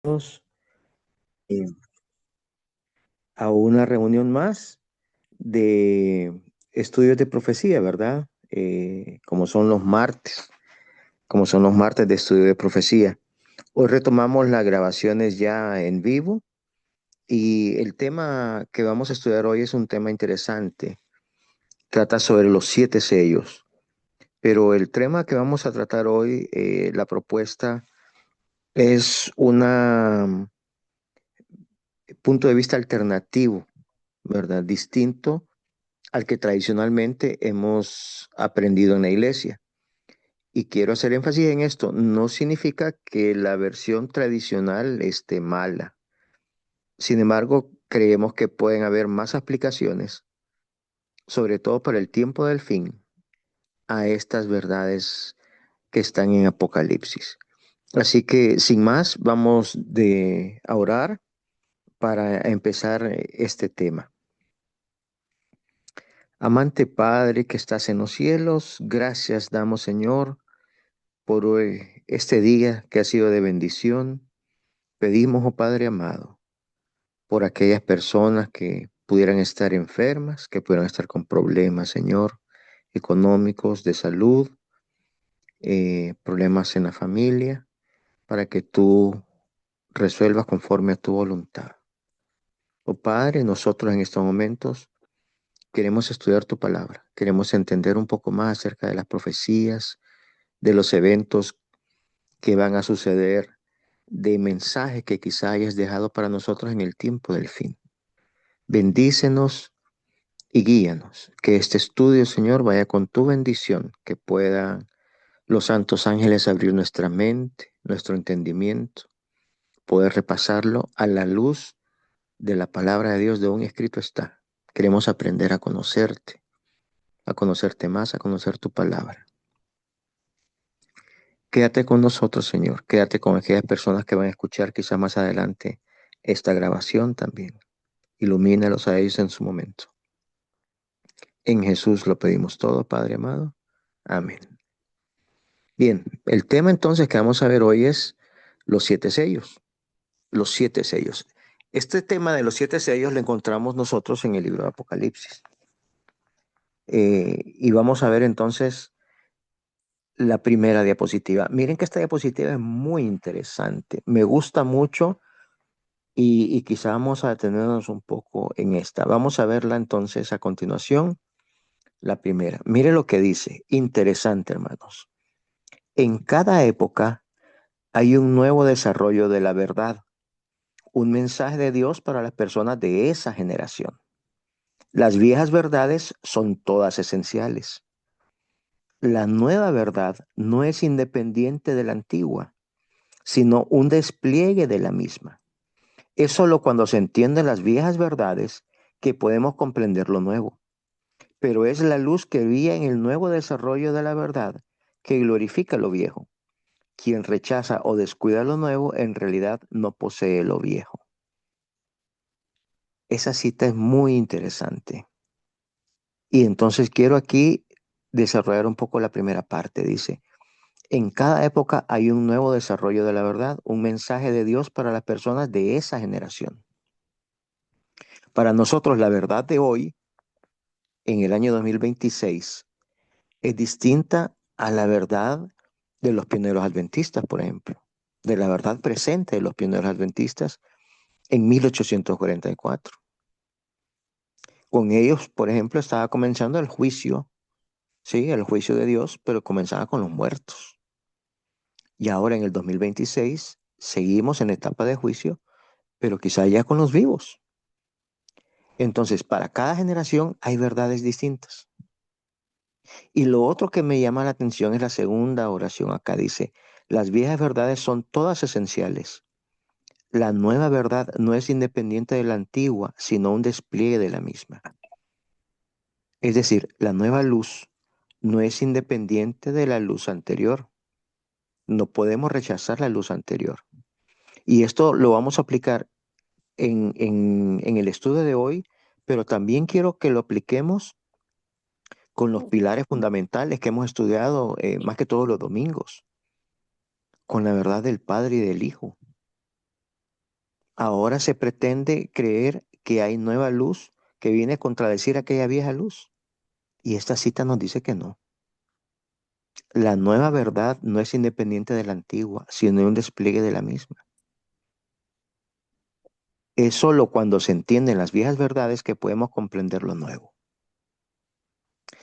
eh, a una reunión más de estudios de profecía, ¿verdad? Como son los martes de estudio de profecía. Hoy retomamos las grabaciones ya en vivo y el tema que vamos a estudiar hoy es un tema interesante. Trata sobre los 7 sellos, pero el tema que vamos a tratar hoy, la propuesta, es un punto de vista alternativo, ¿verdad? Distinto al que tradicionalmente hemos aprendido en la iglesia. Y quiero hacer énfasis en esto, no significa que la versión tradicional esté mala. Sin embargo, creemos que pueden haber más aplicaciones, sobre todo para el tiempo del fin, a estas verdades que están en Apocalipsis. Así que, sin más, a orar para empezar este tema. Amante Padre que estás en los cielos, gracias damos, Señor, por hoy, este día que ha sido de bendición. Pedimos, oh Padre amado, por aquellas personas que pudieran estar enfermas, que pudieran estar con problemas, Señor, económicos, de salud, problemas en la familia, para que tú resuelvas conforme a tu voluntad. Oh Padre, nosotros en estos momentos queremos estudiar tu palabra, queremos entender un poco más acerca de las profecías, de los eventos que van a suceder, de mensajes que quizá hayas dejado para nosotros en el tiempo del fin. Bendícenos y guíanos. Que este estudio, Señor, vaya con tu bendición, que puedan los santos ángeles abrir nuestra mente, nuestro entendimiento, poder repasarlo a la luz de la palabra de Dios, de un escrito está. Queremos aprender a conocerte más, a conocer tu palabra. Quédate con nosotros, Señor. Quédate con aquellas personas que van a escuchar quizá más adelante esta grabación también. Ilumínalos a ellos en su momento. En Jesús lo pedimos todo, Padre amado. Amén. Bien, el tema entonces que vamos a ver hoy es los 7 sellos. Los 7 sellos. Este tema de los 7 sellos lo encontramos nosotros en el libro de Apocalipsis. Y vamos a ver entonces la primera diapositiva. Miren que esta diapositiva es muy interesante. Me gusta mucho y quizá vamos a detenernos un poco en esta. Vamos a verla entonces a continuación. La primera. Mire lo que dice. Interesante, hermanos. En cada época hay un nuevo desarrollo de la verdad, un mensaje de Dios para las personas de esa generación. Las viejas verdades son todas esenciales. La nueva verdad no es independiente de la antigua, sino un despliegue de la misma. Es solo cuando se entienden las viejas verdades que podemos comprender lo nuevo. Pero es la luz que brilla en el nuevo desarrollo de la verdad que glorifica lo viejo. Quien rechaza o descuida lo nuevo en realidad no posee lo viejo. Esa cita es muy interesante. Y entonces quiero aquí desarrollar un poco la primera parte. Dice, en cada época hay un nuevo desarrollo de la verdad, un mensaje de Dios para las personas de esa generación. Para nosotros la verdad de hoy, en el año 2026, es distinta a la verdad de los pioneros adventistas, por ejemplo, de la verdad presente de los pioneros adventistas en 1844. Con ellos, por ejemplo, estaba comenzando el juicio, sí, el juicio de Dios, pero comenzaba con los muertos. Y ahora en el 2026 seguimos en la etapa de juicio, pero quizá ya con los vivos. Entonces, para cada generación hay verdades distintas. Y lo otro que me llama la atención es la segunda oración. Acá dice, las viejas verdades son todas esenciales. La nueva verdad no es independiente de la antigua, sino un despliegue de la misma. Es decir, la nueva luz no es independiente de la luz anterior. No podemos rechazar la luz anterior. Y esto lo vamos a aplicar en el estudio de hoy, pero también quiero que lo apliquemos con los pilares fundamentales que hemos estudiado más que todos los domingos, con la verdad del Padre y del Hijo. Ahora se pretende creer que hay nueva luz que viene a contradecir aquella vieja luz. Y esta cita nos dice que no. La nueva verdad no es independiente de la antigua, sino un despliegue de la misma. Es solo cuando se entienden las viejas verdades que podemos comprender lo nuevo.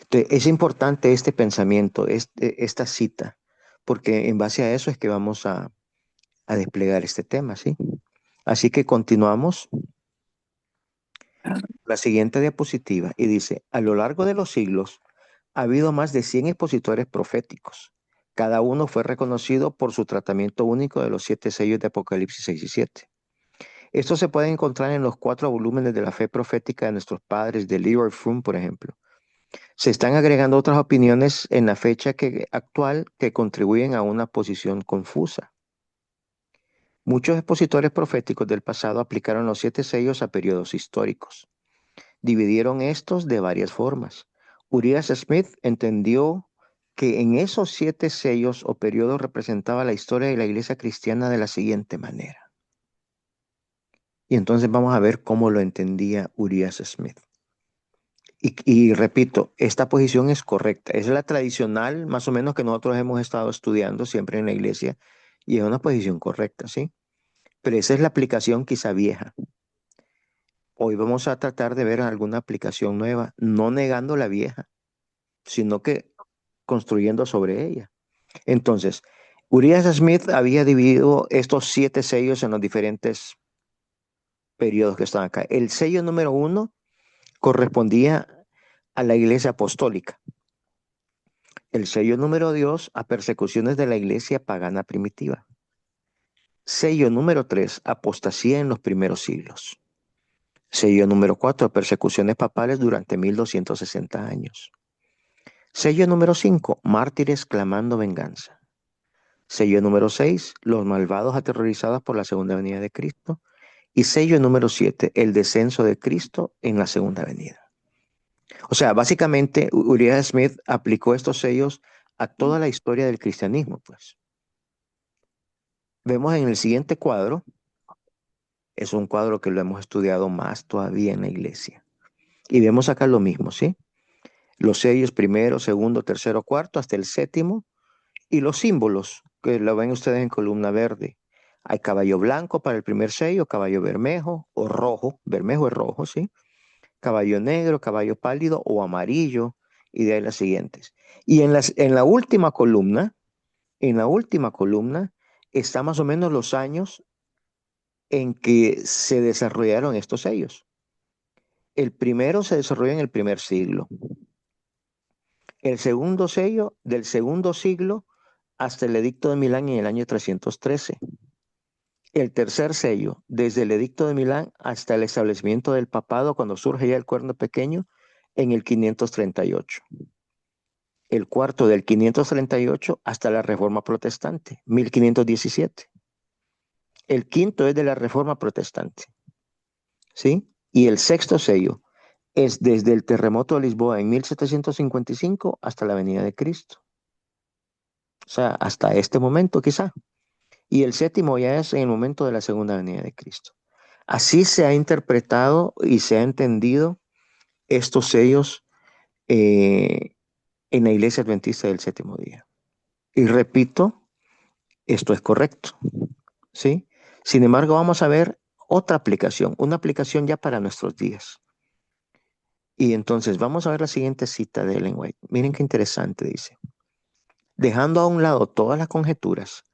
Entonces, es importante este pensamiento, esta cita, porque en base a eso es que vamos a desplegar este tema, ¿sí? Así que continuamos la siguiente diapositiva y dice, a lo largo de los siglos ha habido más de 100 expositores proféticos. Cada uno fue reconocido por su tratamiento único de los 7 sellos de Apocalipsis 6 y 7. Esto se puede encontrar en los 4 volúmenes de la fe profética de nuestros padres, de Leroy Froome, por ejemplo. Se están agregando otras opiniones en la fecha actual que contribuyen a una posición confusa. Muchos expositores proféticos del pasado aplicaron los 7 sellos a periodos históricos. Dividieron estos de varias formas. Urias Smith entendió que en esos 7 sellos o periodos representaba la historia de la iglesia cristiana de la siguiente manera. Y entonces vamos a ver cómo lo entendía Urias Smith. Y repito, esta posición es correcta. Es la tradicional, más o menos, que nosotros hemos estado estudiando siempre en la iglesia, y es una posición correcta, ¿sí? Pero esa es la aplicación quizá vieja. Hoy vamos a tratar de ver alguna aplicación nueva, no negando la vieja, sino que construyendo sobre ella. Entonces, Urias Smith había dividido estos 7 sellos en los diferentes periodos que están acá. El sello número 1 correspondía a la iglesia apostólica. El sello número 2 a persecuciones de la iglesia pagana primitiva. Sello número 3, apostasía en los primeros siglos. Sello número 4, persecuciones papales durante 1260 años. Sello número 5, mártires clamando venganza. Sello número 6, los malvados aterrorizados por la segunda venida de Cristo. Y sello número 7, el descenso de Cristo en la segunda venida. O sea, básicamente Uriah Smith aplicó estos sellos a toda la historia del cristianismo, pues. Vemos en el siguiente cuadro, es un cuadro que lo hemos estudiado más todavía en la iglesia. Y vemos acá lo mismo, ¿sí? Los sellos primero, segundo, tercero, cuarto, hasta el séptimo. Y los símbolos, que lo ven ustedes en columna verde. Hay caballo blanco para el primer sello, caballo bermejo o rojo, bermejo es rojo, ¿sí? Caballo negro, caballo pálido o amarillo, y de ahí las siguientes. Y en la última columna, está más o menos los años en que se desarrollaron estos sellos. El primero se desarrolló en el primer siglo. El segundo sello del segundo siglo hasta el Edicto de Milán en el año 313. El tercer sello, desde el Edicto de Milán hasta el establecimiento del papado cuando surge ya el cuerno pequeño en el 538. El cuarto del 538 hasta la Reforma Protestante, 1517. El quinto es de la Reforma Protestante, ¿sí? Y el sexto sello es desde el terremoto de Lisboa en 1755 hasta la venida de Cristo. O sea, hasta este momento quizá. Y el séptimo ya es en el momento de la segunda venida de Cristo. Así se ha interpretado y se ha entendido estos sellos eh, en la Iglesia Adventista del Séptimo Día. Y repito, esto es correcto, ¿sí? Sin embargo, vamos a ver otra aplicación, una aplicación ya para nuestros días. Y entonces vamos a ver la siguiente cita de Ellen White. Miren qué interesante dice. Dejando a un lado todas las conjeturas,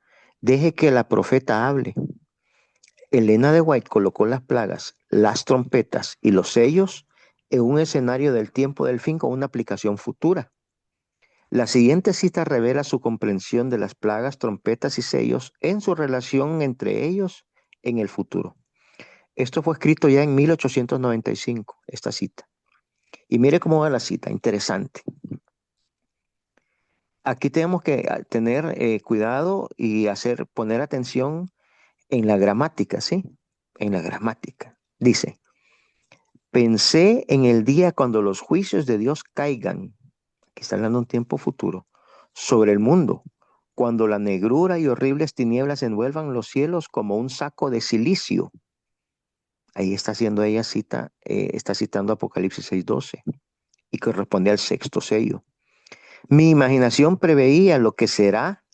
deje que la profeta hable. Elena de White colocó las plagas, las trompetas y los sellos en un escenario del tiempo del fin con una aplicación futura. La siguiente cita revela su comprensión de las plagas, trompetas y sellos en su relación entre ellos en el futuro. Esto fue escrito ya en 1895, esta cita. Y mire cómo va la cita, interesante. Aquí tenemos que tener cuidado y poner atención en la gramática, ¿sí? En la gramática. Dice, pensé en el día cuando los juicios de Dios caigan, aquí está hablando un tiempo futuro, sobre el mundo, cuando la negrura y horribles tinieblas envuelvan los cielos como un saco de silicio. Ahí está haciendo ella cita, está citando Apocalipsis 6:12 y corresponde al sexto sello. Mi imaginación preveía lo que será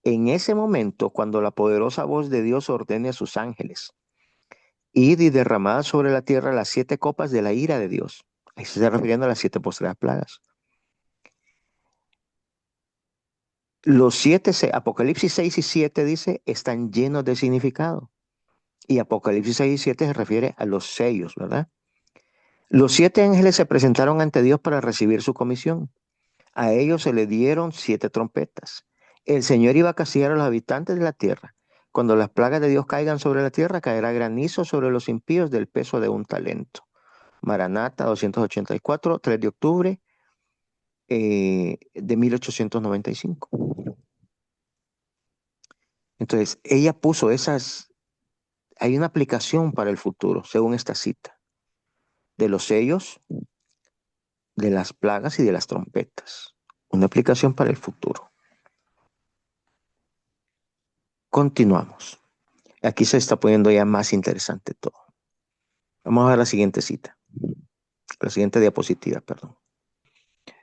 en ese momento cuando la poderosa voz de Dios ordene a sus ángeles, id y derramad sobre la tierra las 7 copas de la ira de Dios. Ahí se está refiriendo a las 7 postreras plagas. Apocalipsis 6 y 7 dice, están llenos de significado. Y Apocalipsis 6 y 7 se refiere a los sellos, ¿verdad? Los 7 ángeles se presentaron ante Dios para recibir su comisión. A ellos se le dieron 7 trompetas. El Señor iba a castigar a los habitantes de la tierra. Cuando las plagas de Dios caigan sobre la tierra, caerá granizo sobre los impíos del peso de un talento. Maranata 284, 3 de octubre de 1895. Entonces, ella puso esas, hay una aplicación para el futuro, según esta cita, de los sellos, de las plagas y de las trompetas. Una aplicación para el futuro. Continuamos. Aquí se está poniendo ya más interesante todo. Vamos a ver la siguiente cita, la siguiente diapositiva, perdón.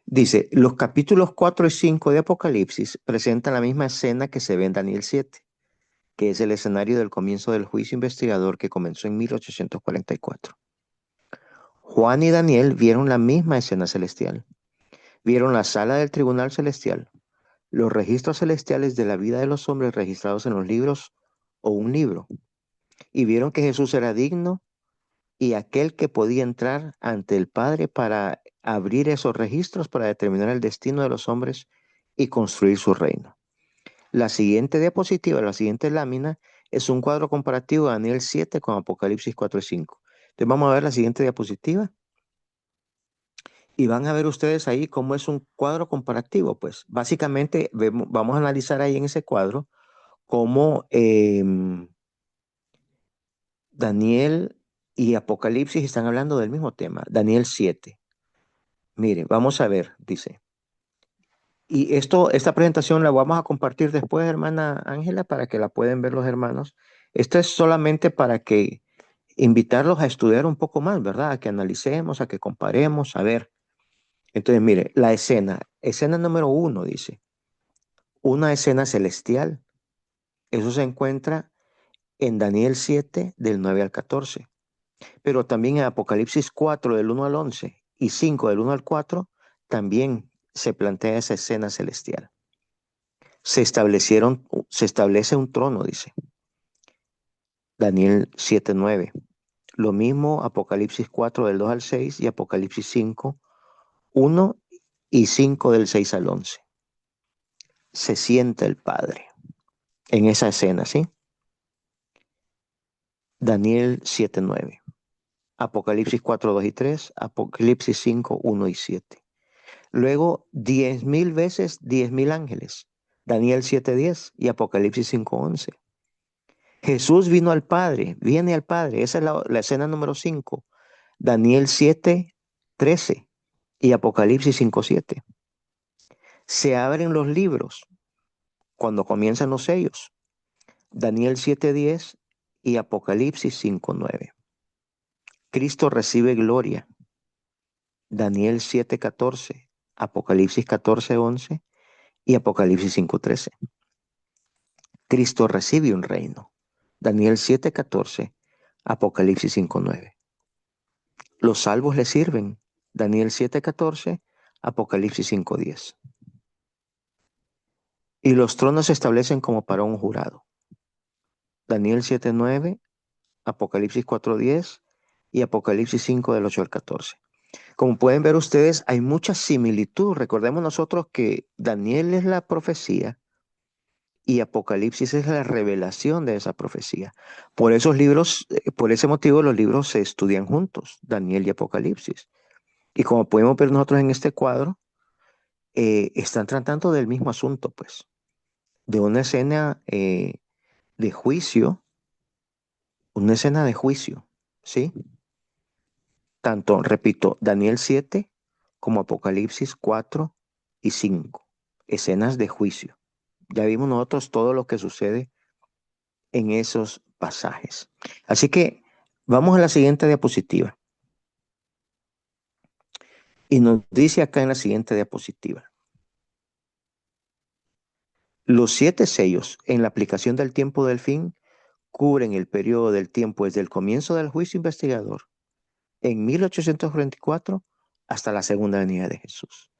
Dice, los capítulos 4 y 5 de Apocalipsis presentan la misma escena que se ve en Daniel 7, que es el escenario del comienzo del juicio investigador que comenzó en 1844. Juan y Daniel vieron la misma escena celestial. Vieron la sala del tribunal celestial, los registros celestiales de la vida de los hombres registrados en los libros o un libro, y vieron que Jesús era digno y aquel que podía entrar ante el Padre para abrir esos registros para determinar el destino de los hombres y construir su reino. La siguiente diapositiva, la siguiente lámina, es un cuadro comparativo de Daniel 7 con Apocalipsis 4 y 5. Entonces vamos a ver la siguiente diapositiva y van a ver ustedes ahí cómo es un cuadro comparativo. Pues básicamente vamos a analizar ahí en ese cuadro cómo Daniel y Apocalipsis están hablando del mismo tema. Daniel 7. Mire, vamos a ver, dice. Y esta presentación la vamos a compartir después, hermana Ángela, para que la pueden ver los hermanos. Esto es solamente para que invitarlos a estudiar un poco más, ¿verdad? A que analicemos, a que comparemos, a ver. Entonces, mire, la escena número 1 dice, una escena celestial. Eso se encuentra en Daniel 7 del 9 al 14, pero también en Apocalipsis 4 del 1 al 11 y 5 del 1 al 4 también se plantea esa escena celestial. Se establece un trono, dice Daniel 7:9. Lo mismo Apocalipsis 4 del 2 al 6 y Apocalipsis 5, 1 y 5 del 6 al 11. Se sienta el Padre en esa escena, ¿sí? Daniel 7:9. Apocalipsis 4, 2 y 3, Apocalipsis 5, 1 y 7. Luego, 10,000 veces 10,000 ángeles. Daniel 7:10 y Apocalipsis 5:11. Jesús vino al Padre, viene al Padre. Esa es la escena número 5. Daniel 7:13 y Apocalipsis 5:7. Se abren los libros cuando comienzan los sellos. Daniel 7:10 y Apocalipsis 5:9. Cristo recibe gloria. Daniel 7:14, Apocalipsis 14:11 y Apocalipsis 5:13. Cristo recibe un reino. Daniel 7:14, Apocalipsis 5:9. Los salvos le sirven. Daniel 7:14, Apocalipsis 5:10. Y los tronos se establecen como para un jurado. Daniel 7:9, Apocalipsis 4:10 y Apocalipsis 5 del 8 al 14. Como pueden ver ustedes, hay mucha similitud. Recordemos nosotros que Daniel es la profecía y Apocalipsis es la revelación de esa profecía. Por esos libros, por ese motivo los libros se estudian juntos, Daniel y Apocalipsis. Y como podemos ver nosotros en este cuadro, están tratando del mismo asunto, pues, de de juicio, una escena de juicio, ¿sí? Tanto, repito, Daniel 7 como Apocalipsis 4 y 5, escenas de juicio. Ya vimos nosotros todo lo que sucede en esos pasajes. Así que Vamos a la siguiente diapositiva. Y nos dice acá en la siguiente diapositiva. Los 7 sellos en la aplicación del tiempo del fin cubren el periodo del tiempo desde el comienzo del juicio investigador en 1844 hasta la segunda venida de Jesús.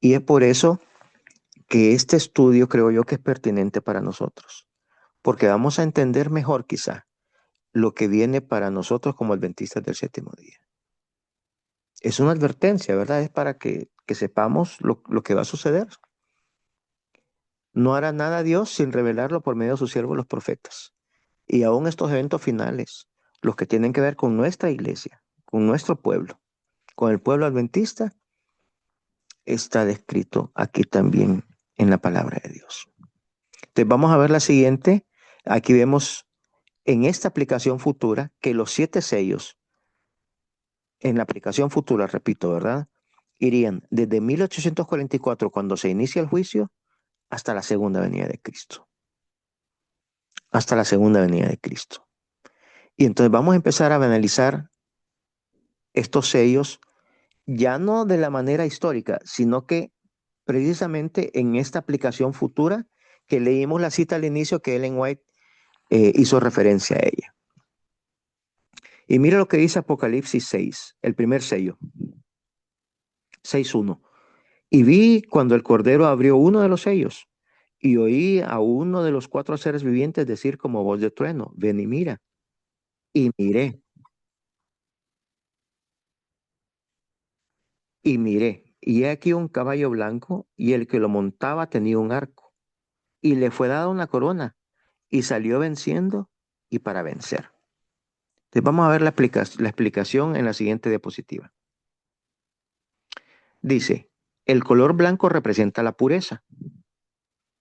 Y es por eso que este estudio creo yo que es pertinente para nosotros, porque vamos a entender mejor quizá lo que viene para nosotros como adventistas del séptimo día. Es una advertencia, ¿verdad? Es para que sepamos lo que va a suceder. No hará nada Dios sin revelarlo por medio de sus siervos los profetas. Y aún estos eventos finales, los que tienen que ver con nuestra iglesia, con nuestro pueblo, con el pueblo adventista, está descrito aquí también en la palabra de Dios. Entonces vamos a ver la siguiente. Aquí vemos en esta aplicación futura que los 7 sellos, en la aplicación futura, repito, ¿verdad? Irían desde 1844, cuando se inicia el juicio, hasta la segunda venida de Cristo. Hasta la segunda venida de Cristo. Y entonces vamos a empezar a analizar estos sellos, ya no de la manera histórica, sino que precisamente en esta aplicación futura, que leímos la cita al inicio que Ellen White hizo referencia a ella. Y mira lo que dice Apocalipsis 6, el primer sello, 6:1. Y vi cuando el Cordero abrió uno de los sellos, y oí a uno de los 4 seres vivientes decir como voz de trueno, ven y mira. Y miré, y he aquí un caballo blanco, y el que lo montaba tenía un arco, y le fue dada una corona, y salió venciendo y para vencer. Entonces vamos a ver la explicación en la siguiente diapositiva. Dice, el color blanco representa la pureza,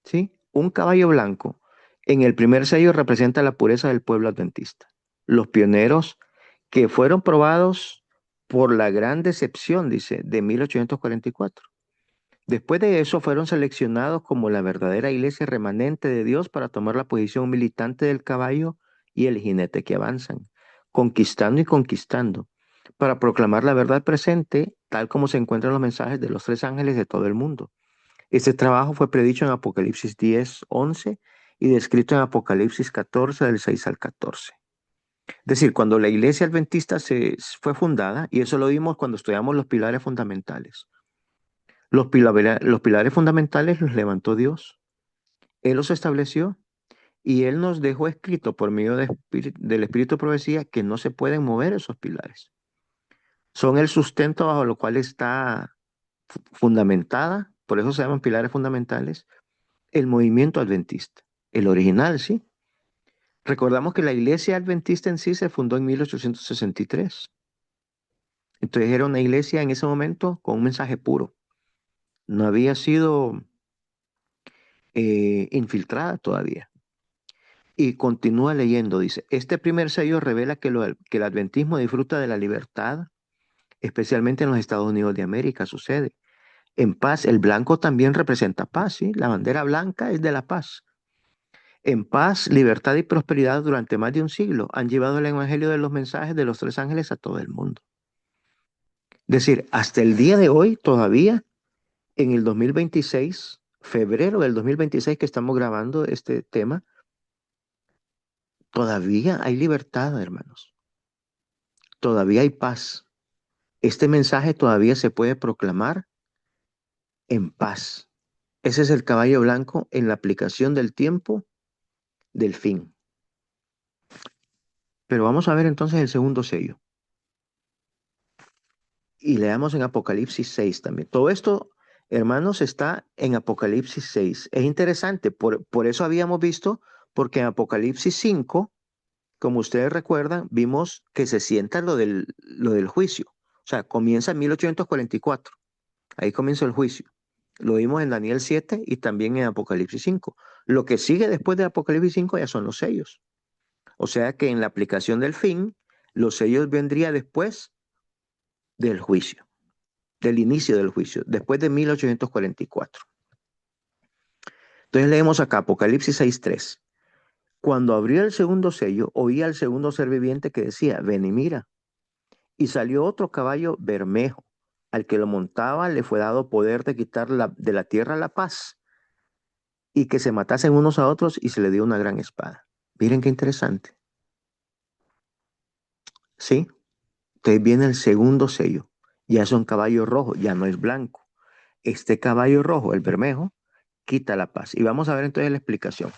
¿sí? Un caballo blanco en el primer sello representa la pureza del pueblo adventista. Los pioneros que fueron probados por la gran decepción, dice, de 1844. Después de eso fueron seleccionados como la verdadera iglesia remanente de Dios para tomar la posición militante del caballo y el jinete que avanzan, conquistando y conquistando, para proclamar la verdad presente, tal como se encuentran los mensajes de los 3 ángeles de todo el mundo. Este trabajo fue predicho en Apocalipsis 10:11 y descrito en Apocalipsis 14, del 6 al 14. Es decir, cuando la iglesia adventista fue fundada, y eso lo vimos cuando estudiamos los pilares fundamentales. Los pilares fundamentales los levantó Dios. Él los estableció y Él nos dejó escrito por medio del Espíritu de Profecía que no se pueden mover esos pilares. Son el sustento bajo lo cual está fundamentada, por eso se llaman pilares fundamentales, el movimiento adventista, el original, ¿sí? Recordamos que la iglesia adventista en sí se fundó en 1863. Entonces era una iglesia en ese momento con un mensaje puro. No había sido infiltrada todavía. Y continúa leyendo, dice, este primer sello revela que el adventismo disfruta de la libertad, especialmente en los Estados Unidos de América, sucede. En paz, el blanco también representa paz, ¿sí? La bandera blanca es de la paz. En paz, libertad y prosperidad durante más de un siglo han llevado el evangelio de los mensajes de los 3 ángeles a todo el mundo. Es decir, hasta el día de hoy, todavía, en el 2026, febrero del 2026 que estamos grabando este tema, todavía hay libertad, hermanos. Todavía hay paz. Este mensaje todavía se puede proclamar en paz. Ese es el caballo blanco en la aplicación del tiempo del fin. Pero vamos a ver entonces el segundo sello. Y leamos en Apocalipsis 6 también. Todo esto, hermanos, está en Apocalipsis 6. Es interesante, por eso habíamos visto, porque en Apocalipsis 5, como ustedes recuerdan, vimos que se sienta lo del juicio. O sea, comienza en 1844. Ahí comienza el juicio. Lo vimos en Daniel 7 y también en Apocalipsis 5. Lo que sigue después de Apocalipsis 5 ya son los sellos. O sea que en la aplicación del fin, los sellos vendrían después del juicio, del inicio del juicio, después de 1844. Entonces leemos acá Apocalipsis 6:3. Cuando abrió el segundo sello, oí al segundo ser viviente que decía, ven y mira. Y salió otro caballo bermejo. Al que lo montaba le fue dado poder de quitar de la tierra la paz y que se matasen unos a otros y se le dio una gran espada. Miren qué interesante. ¿Sí? Entonces viene el segundo sello. Ya es un caballo rojo, ya no es blanco. Este caballo rojo, el bermejo, quita la paz. Y vamos a ver entonces la explicación.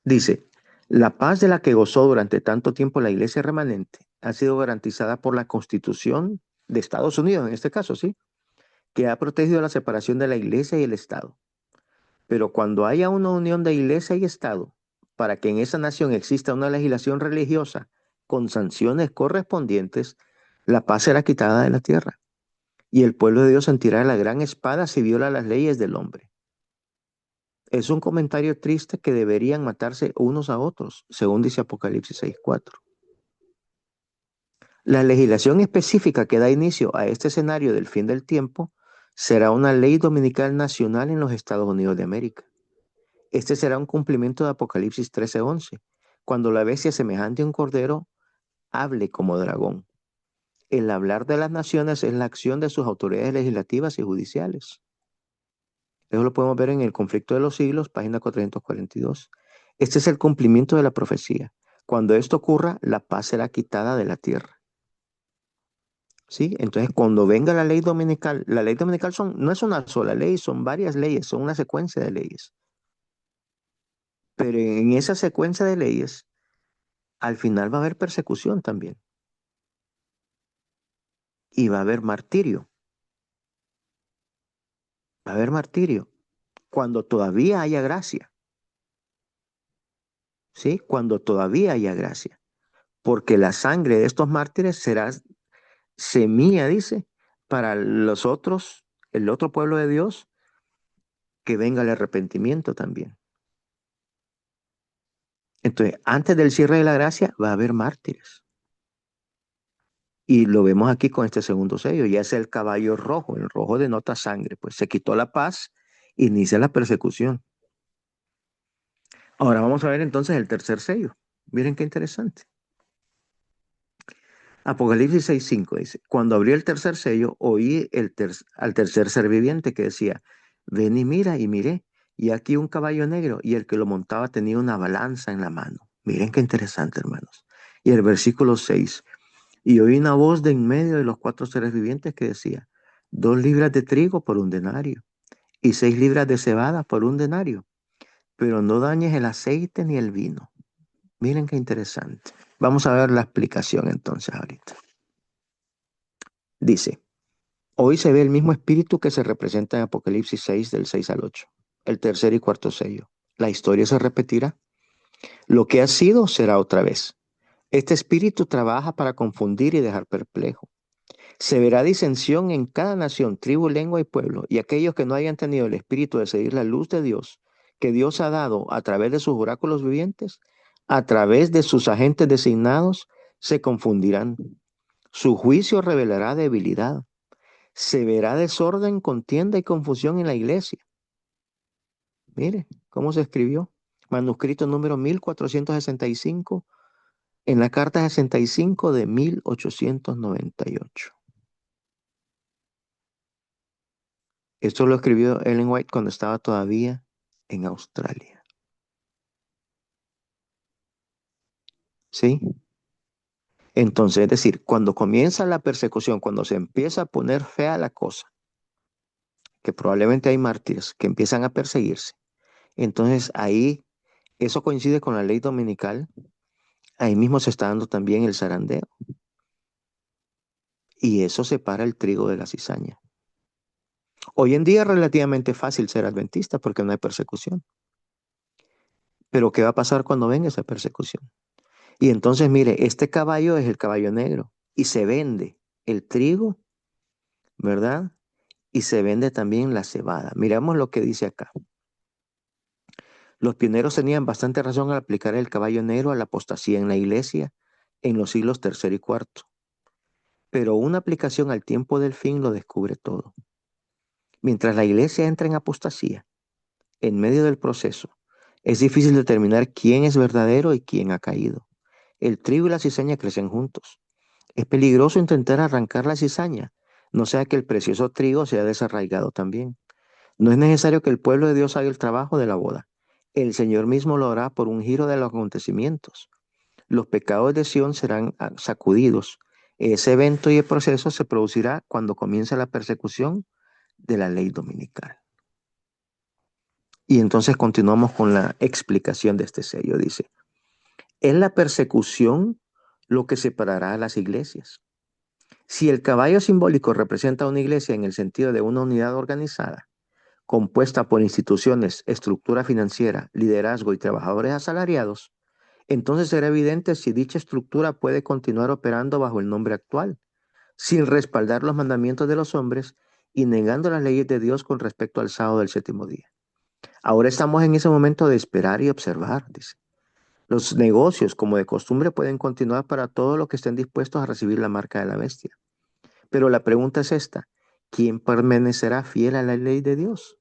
Dice, la paz de la que gozó durante tanto tiempo la iglesia remanente ha sido garantizada por la Constitución de Estados Unidos, en este caso, ¿sí? Que ha protegido la separación de la iglesia y el Estado. Pero cuando haya una unión de iglesia y Estado, para que en esa nación exista una legislación religiosa con sanciones correspondientes, la paz será quitada de la tierra. Y el pueblo de Dios sentirá la gran espada si viola las leyes del hombre. Es un comentario triste que deberían matarse unos a otros, según dice Apocalipsis 6:4. La legislación específica que da inicio a este escenario del fin del tiempo será una ley dominical nacional en los Estados Unidos de América. Este será un cumplimiento de Apocalipsis 13:11, cuando la bestia semejante a un cordero hable como dragón. El hablar de las naciones es la acción de sus autoridades legislativas y judiciales. Eso lo podemos ver en el conflicto de los siglos, página 442. Este es el cumplimiento de la profecía. Cuando esto ocurra, la paz será quitada de la tierra. ¿Sí? Entonces, cuando venga la ley dominical no es una sola ley, son varias leyes, son una secuencia de leyes. Pero en esa secuencia de leyes, al final va a haber persecución también. Y va a haber martirio. Va a haber martirio. Cuando todavía haya gracia. ¿Sí? Cuando todavía haya gracia. Porque la sangre de estos mártires será semilla, dice, para los otros, el otro pueblo de Dios, que venga el arrepentimiento también. Entonces, antes del cierre de la gracia, va a haber mártires. Y lo vemos aquí con este segundo sello. Ya es el caballo rojo. El rojo denota sangre. Pues se quitó la paz, inicia la persecución. Ahora vamos a ver entonces el tercer sello. Miren qué interesante. Apocalipsis 6:5 dice, cuando abrió el tercer sello, oí al tercer ser viviente que decía, ven y mira, y miré, y aquí un caballo negro, y el que lo montaba tenía una balanza en la mano. Miren qué interesante, hermanos. Y el versículo 6, y oí una voz de en medio de los cuatro seres vivientes que decía, 2 libras de trigo por un denario, y 6 libras de cebada por un denario, pero no dañes el aceite ni el vino. Miren qué interesante. Vamos a ver la explicación entonces ahorita. Dice, hoy se ve el mismo espíritu que se representa en Apocalipsis 6 del 6 al 8, el tercer y cuarto sello. La historia se repetirá. Lo que ha sido será otra vez. Este espíritu trabaja para confundir y dejar perplejo. Se verá disensión en cada nación, tribu, lengua y pueblo, y aquellos que no hayan tenido el espíritu de seguir la luz de Dios, que Dios ha dado a través de sus oráculos vivientes, a través de sus agentes designados, se confundirán. Su juicio revelará debilidad. Se verá desorden, contienda y confusión en la iglesia. Mire cómo se escribió. Manuscrito número 1465 en la carta 65 de 1898. Esto lo escribió Ellen White cuando estaba todavía en Australia. ¿Sí? Entonces, es decir, cuando comienza la persecución, cuando se empieza a poner fea la cosa, que probablemente hay mártires que empiezan a perseguirse, entonces ahí eso coincide con la ley dominical. Ahí mismo se está dando también el zarandeo. Y eso separa el trigo de la cizaña. Hoy en día es relativamente fácil ser adventista porque no hay persecución. Pero ¿qué va a pasar cuando venga esa persecución? Y entonces, mire, este caballo es el caballo negro y se vende el trigo, ¿verdad? Y se vende también la cebada. Miramos lo que dice acá. Los pioneros tenían bastante razón al aplicar el caballo negro a la apostasía en la iglesia en los siglos tercero y cuarto. Pero una aplicación al tiempo del fin lo descubre todo. Mientras la iglesia entra en apostasía, en medio del proceso, Es difícil determinar quién es verdadero y quién ha caído. El trigo y la cizaña crecen juntos. Es peligroso intentar arrancar la cizaña, no sea que el precioso trigo sea desarraigado también. No es necesario que el pueblo de Dios haga el trabajo de la boda. El Señor mismo lo hará por un giro de los acontecimientos. Los pecados de Sión serán sacudidos. Ese evento y el proceso se producirá cuando comience la persecución de la ley dominical. Y entonces continuamos con la explicación de este sello. Dice, es la persecución lo que separará a las iglesias. Si el caballo simbólico representa una iglesia en el sentido de una unidad organizada, compuesta por instituciones, estructura financiera, liderazgo y trabajadores asalariados, entonces será evidente si dicha estructura puede continuar operando bajo el nombre actual, sin respaldar los mandamientos de los hombres y negando las leyes de Dios con respecto al sábado del séptimo día. Ahora estamos en ese momento de esperar y observar, dice. Los negocios, como de costumbre, pueden continuar para todos los que estén dispuestos a recibir la marca de la bestia. Pero la pregunta es esta: ¿quién permanecerá fiel a la ley de Dios?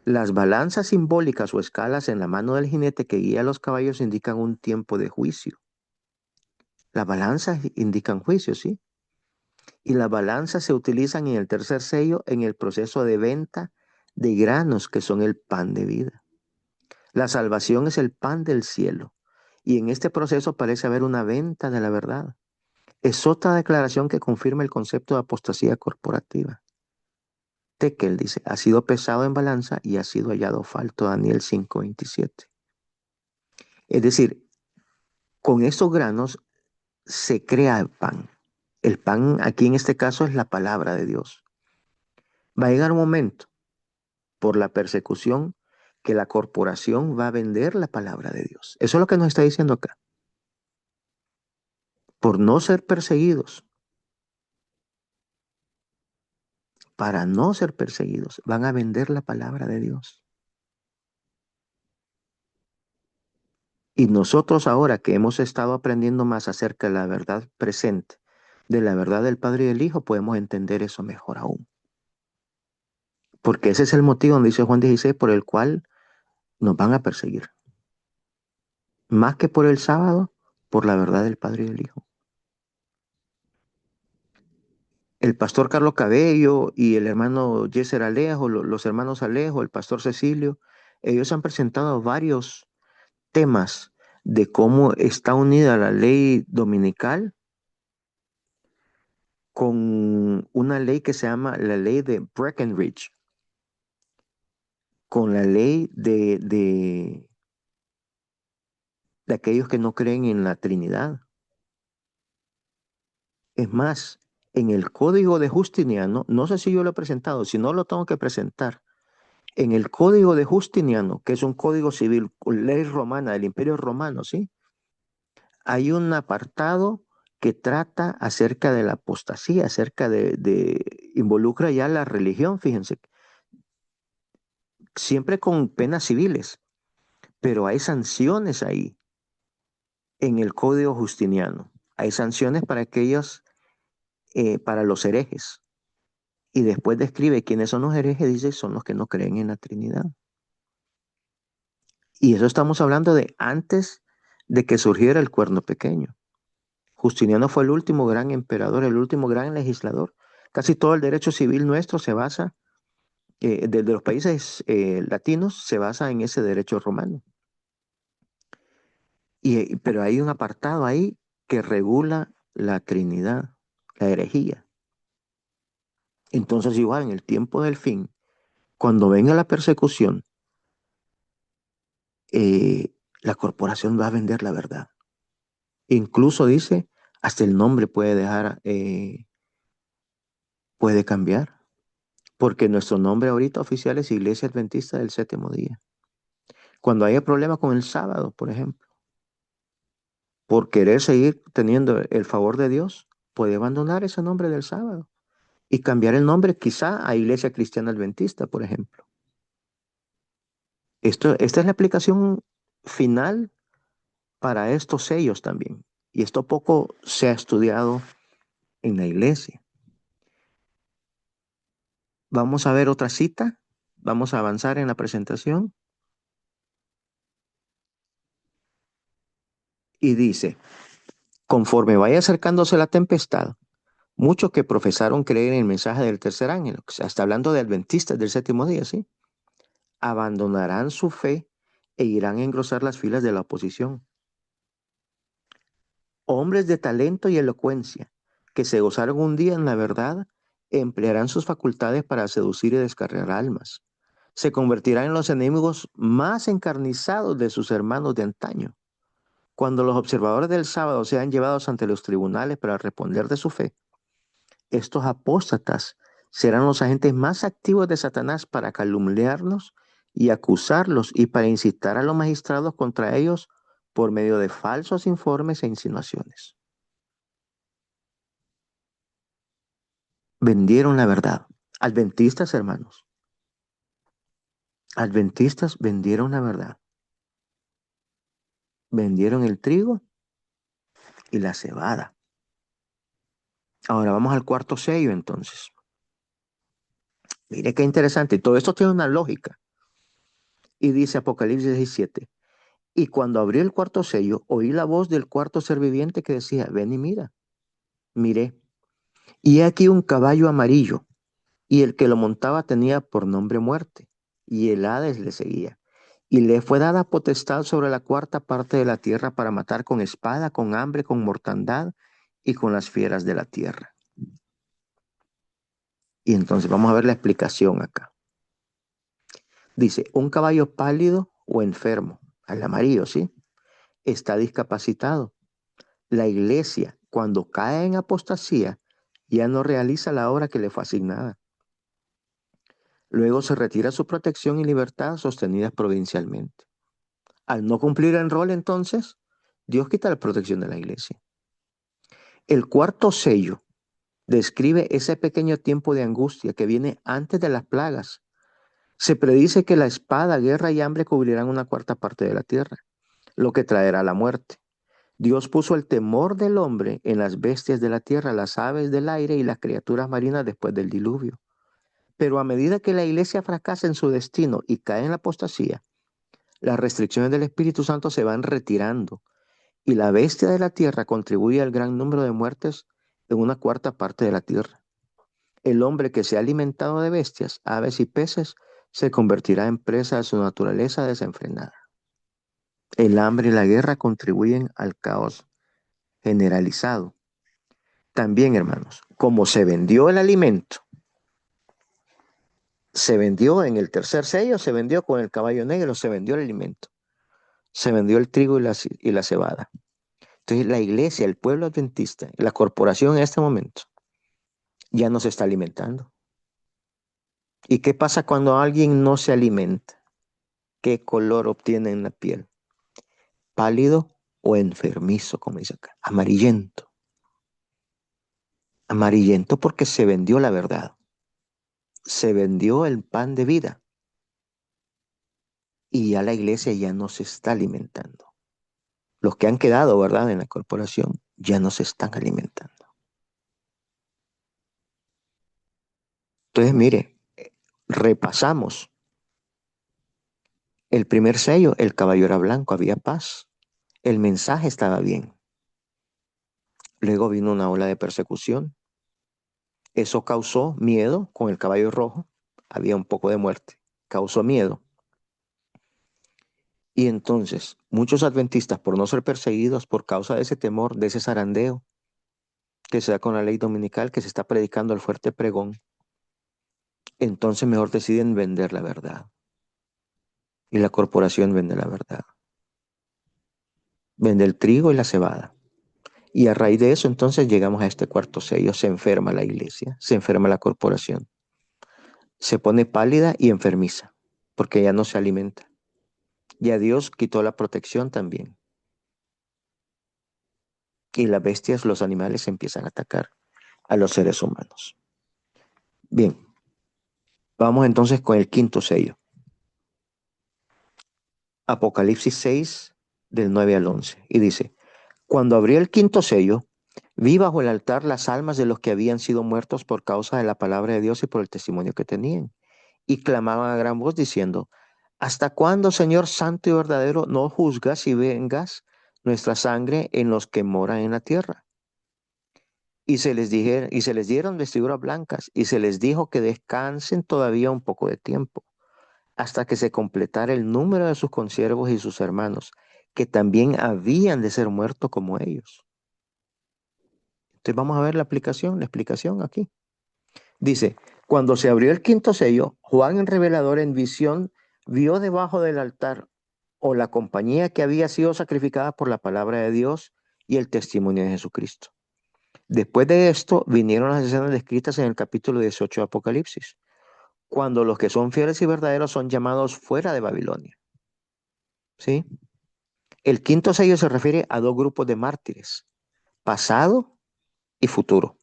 Las balanzas simbólicas o escalas en la mano del jinete que guía a los caballos indican un tiempo de juicio. Las balanzas indican juicio, ¿sí? Y las balanzas se utilizan en el tercer sello en el proceso de venta de granos que son el pan de vida. La salvación es el pan del cielo. Y en este proceso parece haber una venta de la verdad. Es otra declaración que confirma el concepto de apostasía corporativa. Tekel dice, ha sido pesado en balanza y ha sido hallado falto. Daniel 5:27. Es decir, con estos granos se crea el pan. El pan aquí en este caso es la palabra de Dios. Va a llegar un momento por la persecución que la corporación va a vender la palabra de Dios. Eso es lo que nos está diciendo acá. Por no ser perseguidos, para no ser perseguidos, van a vender la palabra de Dios. Y nosotros ahora que hemos estado aprendiendo más acerca de la verdad presente, de la verdad del Padre y del Hijo, podemos entender eso mejor aún. Porque ese es el motivo, donde dice Juan 16, por el cual nos van a perseguir. Más que por el sábado, por la verdad del Padre y del Hijo. El pastor Carlos Cabello y el hermano Yeser Alejo, los hermanos Alejo, el pastor Cecilio, ellos han presentado varios temas de cómo está unida la ley dominical con una ley que se llama la ley de Breckenridge, con la ley de aquellos que no creen en la Trinidad. Es más, en el Código de Justiniano, no sé si yo lo he presentado, si no lo tengo que presentar, en el Código de Justiniano, que es un código civil, ley romana del Imperio Romano, ¿sí? Hay un apartado que trata acerca de la apostasía, acerca involucra ya la religión, fíjense, siempre con penas civiles, pero hay sanciones ahí en el Código Justiniano. Hay sanciones para aquellos, para los herejes. Y después describe quiénes son los herejes, dice, son los que no creen en la Trinidad. Y eso estamos hablando de antes de que surgiera el cuerno pequeño. Justiniano fue el último gran emperador, el último gran legislador. Casi todo el derecho civil nuestro se basa, desde los países latinos, se basa en ese derecho romano. Pero hay un apartado ahí que regula la Trinidad, la herejía. Entonces, igual, en el tiempo del fin, cuando venga la persecución, la corporación va a vender la verdad. Incluso dice, hasta el nombre puede dejar, puede cambiar, porque nuestro nombre ahorita oficial es Iglesia Adventista del Séptimo Día. Cuando haya problemas con el sábado, por ejemplo, por querer seguir teniendo el favor de Dios, puede abandonar ese nombre del sábado y cambiar el nombre quizá a Iglesia Cristiana Adventista, por ejemplo. Esta es la aplicación final para estos sellos también. Y esto poco se ha estudiado en la iglesia. Vamos a ver otra cita. Vamos a avanzar en la presentación. Y dice, conforme vaya acercándose la tempestad, muchos que profesaron creer en el mensaje del tercer ángel, o sea, está hablando de adventistas del séptimo día, ¿sí? Abandonarán su fe e irán a engrosar las filas de la oposición. Hombres de talento y elocuencia, que se gozaron un día en la verdad, emplearán sus facultades para seducir y descarriar almas. Se convertirán en los enemigos más encarnizados de sus hermanos de antaño. Cuando los observadores del sábado sean llevados ante los tribunales para responder de su fe, estos apóstatas serán los agentes más activos de Satanás para calumniarlos y acusarlos y para incitar a los magistrados contra ellos por medio de falsos informes e insinuaciones. Vendieron la verdad. Adventistas, hermanos. Adventistas vendieron la verdad. Vendieron el trigo y la cebada. Ahora vamos al cuarto sello entonces. Mire qué interesante. Todo esto tiene una lógica. Y dice Apocalipsis 17. Y cuando abrió el cuarto sello, oí la voz del cuarto ser viviente que decía, ven y mira. Miré. Y he aquí un caballo amarillo, y el que lo montaba tenía por nombre muerte, y el Hades le seguía. Y le fue dada potestad sobre la cuarta parte de la tierra para matar con espada, con hambre, con mortandad y con las fieras de la tierra. Y entonces vamos a ver la explicación acá. Dice, un caballo pálido o enfermo, al amarillo, ¿sí? Está discapacitado. La iglesia, cuando cae en apostasía, ya no realiza la obra que le fue asignada. Luego se retira su protección y libertad sostenidas provincialmente. Al no cumplir el rol, entonces, Dios quita la protección de la iglesia. El cuarto sello describe ese pequeño tiempo de angustia que viene antes de las plagas. Se predice que la espada, guerra y hambre cubrirán una cuarta parte de la tierra, lo que traerá la muerte. Dios puso el temor del hombre en las bestias de la tierra, las aves del aire y las criaturas marinas después del diluvio. Pero a medida que la iglesia fracasa en su destino y cae en la apostasía, las restricciones del Espíritu Santo se van retirando y la bestia de la tierra contribuye al gran número de muertes en una cuarta parte de la tierra. El hombre que se ha alimentado de bestias, aves y peces se convertirá en presa de su naturaleza desenfrenada. El hambre y la guerra contribuyen al caos generalizado. También, hermanos, como se vendió el alimento, se vendió en el tercer sello, se vendió con el caballo negro, se vendió el alimento, se vendió el trigo y la cebada. Entonces la iglesia, el pueblo adventista, la corporación en este momento, ya no se está alimentando. ¿Y qué pasa cuando alguien no se alimenta? ¿Qué color obtiene en la piel? Pálido o enfermizo, como dice acá, amarillento. Amarillento porque se vendió la verdad, se vendió el pan de vida y ya la iglesia ya no se está alimentando. Los que han quedado, ¿verdad?, en la corporación ya no se están alimentando. Entonces, mire, repasamos. El primer sello, el caballo era blanco, había paz. El mensaje estaba bien. Luego vino una ola de persecución. Eso causó miedo con el caballo rojo. Había un poco de muerte. Causó miedo. Y entonces, muchos adventistas, por no ser perseguidos por causa de ese temor, de ese zarandeo que se da con la ley dominical, que se está predicando el fuerte pregón, entonces mejor deciden vender la verdad. Y la corporación vende la verdad. Vende el trigo y la cebada. Y a raíz de eso, entonces llegamos a este cuarto sello. Se enferma la iglesia, se enferma la corporación. Se pone pálida y enfermiza, porque ya no se alimenta. Ya Dios quitó la protección también. Y las bestias, los animales, empiezan a atacar a los seres humanos. Bien, vamos entonces con el quinto sello. Apocalipsis 6, del 9 al 11. Y dice, cuando abrió el quinto sello, vi bajo el altar las almas de los que habían sido muertos por causa de la palabra de Dios y por el testimonio que tenían. Y clamaban a gran voz diciendo, ¿hasta cuándo, Señor santo y verdadero, no juzgas y vengas nuestra sangre en los que moran en la tierra. Y se les dieron vestiduras blancas, y se les dijo que descansen todavía un poco de tiempo, hasta que se completara el número de sus consiervos y sus hermanos, que también habían de ser muertos como ellos. Entonces vamos a ver la explicación aquí. Dice, cuando se abrió el quinto sello, Juan el revelador en visión vio debajo del altar o la compañía que había sido sacrificada por la palabra de Dios y el testimonio de Jesucristo. Después de esto vinieron las escenas descritas en el capítulo 18 de Apocalipsis, cuando los que son fieles y verdaderos son llamados fuera de Babilonia. ¿Sí? El quinto sello se refiere a dos grupos de mártires, pasado y futuro.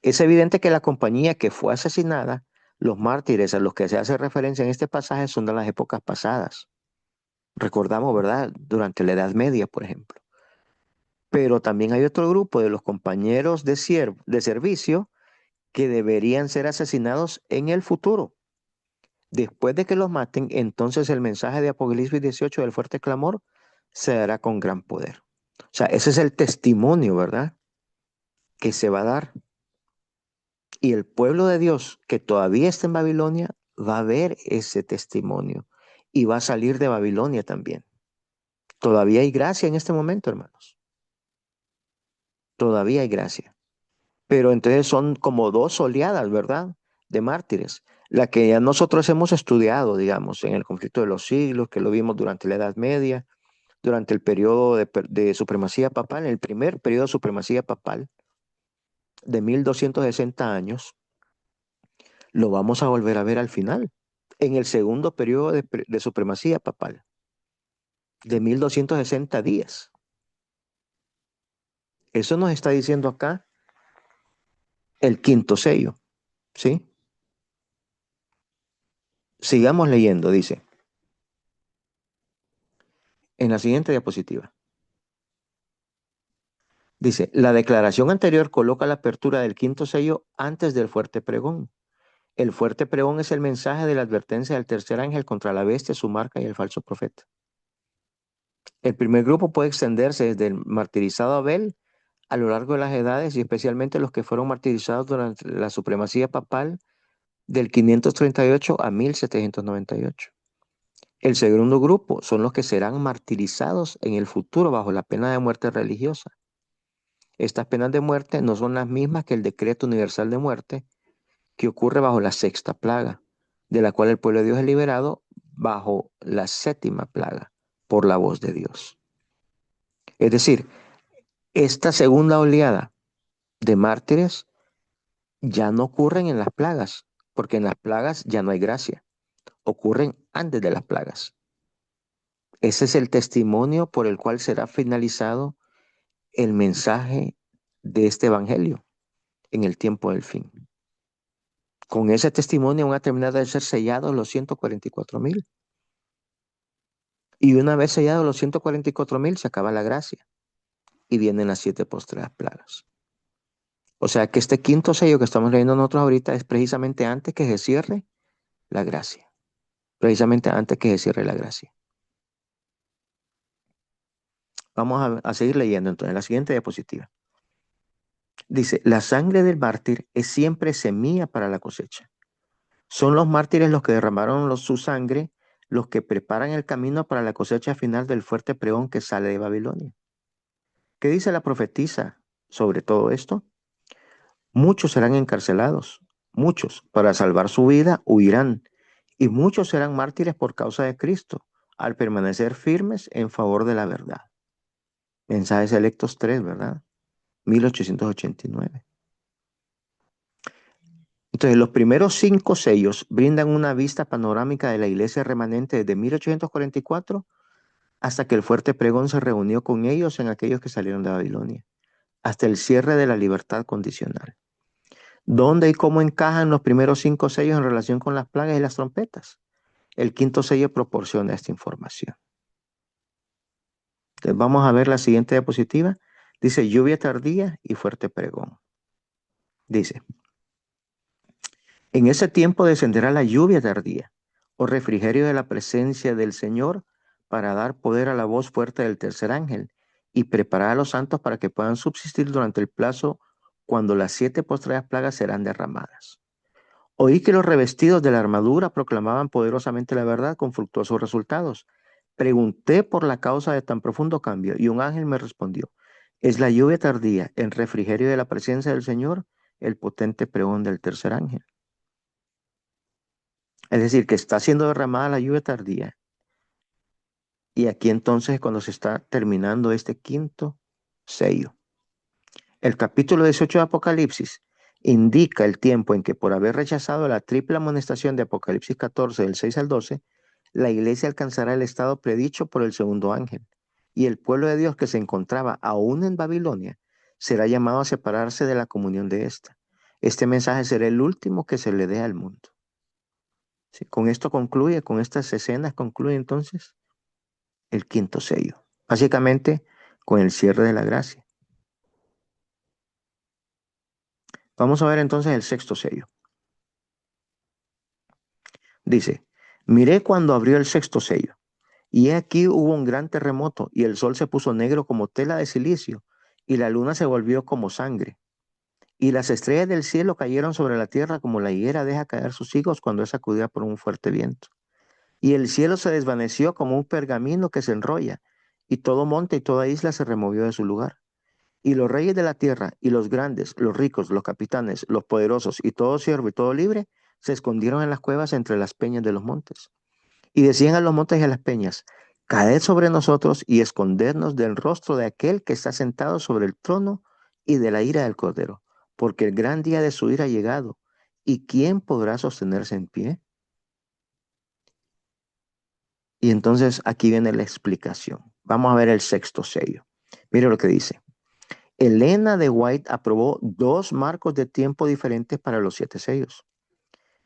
Es evidente que la compañía que fue asesinada, los mártires a los que se hace referencia en este pasaje son de las épocas pasadas. Recordamos, ¿verdad? Durante la Edad Media, por ejemplo. Pero también hay otro grupo de los compañeros de servicio que deberían ser asesinados en el futuro. Después de que los maten, entonces el mensaje de Apocalipsis 18 del fuerte clamor se dará con gran poder. O sea, ese es el testimonio, ¿verdad? Que se va a dar. Y el pueblo de Dios que todavía está en Babilonia va a ver ese testimonio y va a salir de Babilonia también. Todavía hay gracia en este momento, hermanos. Todavía hay gracia. Pero entonces son como dos oleadas, ¿verdad? De mártires. La que ya nosotros hemos estudiado, digamos, en el conflicto de los siglos, que lo vimos durante la Edad Media, durante el periodo de supremacía papal, el primer periodo de supremacía papal de 1260 años, lo vamos a volver a ver al final, en el segundo periodo de supremacía papal, de 1260 días. Eso nos está diciendo acá el quinto sello, ¿sí? Sigamos leyendo, dice, en la siguiente diapositiva. Dice, la declaración anterior coloca la apertura del quinto sello antes del fuerte pregón. El fuerte pregón es el mensaje de la advertencia del tercer ángel contra la bestia, su marca y el falso profeta. El primer grupo puede extenderse desde el martirizado Abel a lo largo de las edades y especialmente los que fueron martirizados durante la supremacía papal del 538 a 1798. El segundo grupo son los que serán martirizados en el futuro bajo la pena de muerte religiosa. Estas penas de muerte no son las mismas que el decreto universal de muerte que ocurre bajo la sexta plaga, de la cual el pueblo de Dios es liberado bajo la séptima plaga por la voz de Dios. Es decir, esta segunda oleada de mártires ya no ocurren en las plagas, porque en las plagas ya no hay gracia, ocurren antes de las plagas. Ese es el testimonio por el cual será finalizado el mensaje de este evangelio en el tiempo del fin. Con ese testimonio van a terminar de ser sellados los 144,000. Y una vez sellados los 144,000, se acaba la gracia y vienen las 7 postreras plagas. O sea que este quinto sello que estamos leyendo nosotros ahorita es precisamente antes que se cierre la gracia. Precisamente antes que se cierre la gracia. Vamos a seguir leyendo entonces, la siguiente diapositiva. Dice, la sangre del mártir es siempre semilla para la cosecha. Son los mártires los que derramaron su sangre, los que preparan el camino para la cosecha final del fuerte pregón que sale de Babilonia. ¿Qué dice la profetisa sobre todo esto? Muchos serán encarcelados, muchos para salvar su vida huirán, y muchos serán mártires por causa de Cristo, al permanecer firmes en favor de la verdad. Mensajes Selectos 3, ¿verdad? 1889. Entonces, los primeros 5 sellos brindan una vista panorámica de la iglesia remanente desde 1844 hasta que el fuerte pregón se reunió con ellos en aquellos que salieron de Babilonia, hasta el cierre de la libertad condicional. ¿Dónde y cómo encajan los primeros 5 sellos en relación con las plagas y las trompetas? El quinto sello proporciona esta información. Entonces, vamos a ver la siguiente diapositiva. Dice lluvia tardía y fuerte pregón. Dice, en ese tiempo descenderá la lluvia tardía, o refrigerio de la presencia del Señor, para dar poder a la voz fuerte del tercer ángel, y preparar a los santos para que puedan subsistir durante el plazo cuando las 7 postreras plagas serán derramadas. Oí que los revestidos de la armadura proclamaban poderosamente la verdad con fructuosos resultados. Pregunté por la causa de tan profundo cambio y un ángel me respondió: es la lluvia tardía, el refrigerio de la presencia del Señor, el potente pregón del tercer ángel. Es decir, que está siendo derramada la lluvia tardía. Y aquí entonces cuando se está terminando este quinto sello. El capítulo 18 de Apocalipsis indica el tiempo en que, por haber rechazado la triple amonestación de Apocalipsis 14 del 6 al 12, la iglesia alcanzará el estado predicho por el segundo ángel, y el pueblo de Dios que se encontraba aún en Babilonia será llamado a separarse de la comunión de ésta. Este mensaje será el último que se le dé al mundo. Sí, con esto concluye, con estas escenas concluye entonces el quinto sello, básicamente con el cierre de la gracia. Vamos a ver entonces el sexto sello. Dice: miré cuando abrió el sexto sello, y he aquí hubo un gran terremoto, y el sol se puso negro como tela de silicio, y la luna se volvió como sangre, y las estrellas del cielo cayeron sobre la tierra como la higuera deja caer sus higos cuando es sacudida por un fuerte viento. Y el cielo se desvaneció como un pergamino que se enrolla, y todo monte y toda isla se removió de su lugar. Y los reyes de la tierra, y los grandes, los ricos, los capitanes, los poderosos, y todo siervo y todo libre, se escondieron en las cuevas entre las peñas de los montes. Y decían a los montes y a las peñas: caed sobre nosotros y escondernos del rostro de aquel que está sentado sobre el trono y de la ira del Cordero, porque el gran día de su ira ha llegado. ¿Y quién podrá sostenerse en pie? Y entonces aquí viene la explicación. Vamos a ver el sexto sello. Mire lo que dice. Elena de White aprobó 2 marcos de tiempo diferentes para los 7 sellos.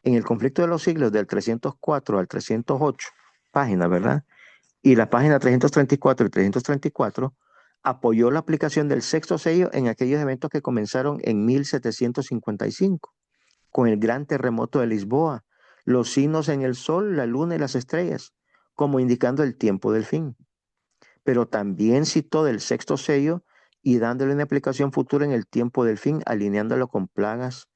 En el conflicto de los siglos del 304 al 308, página, ¿verdad? Y la página 334 y 334 apoyó la aplicación del sexto sello en aquellos eventos que comenzaron en 1755, con el gran terremoto de Lisboa, los signos en el sol, la luna y las estrellas, como indicando el tiempo del fin. Pero también citó del sexto sello y dándole una aplicación futura en el tiempo del fin, alineándolo con plagas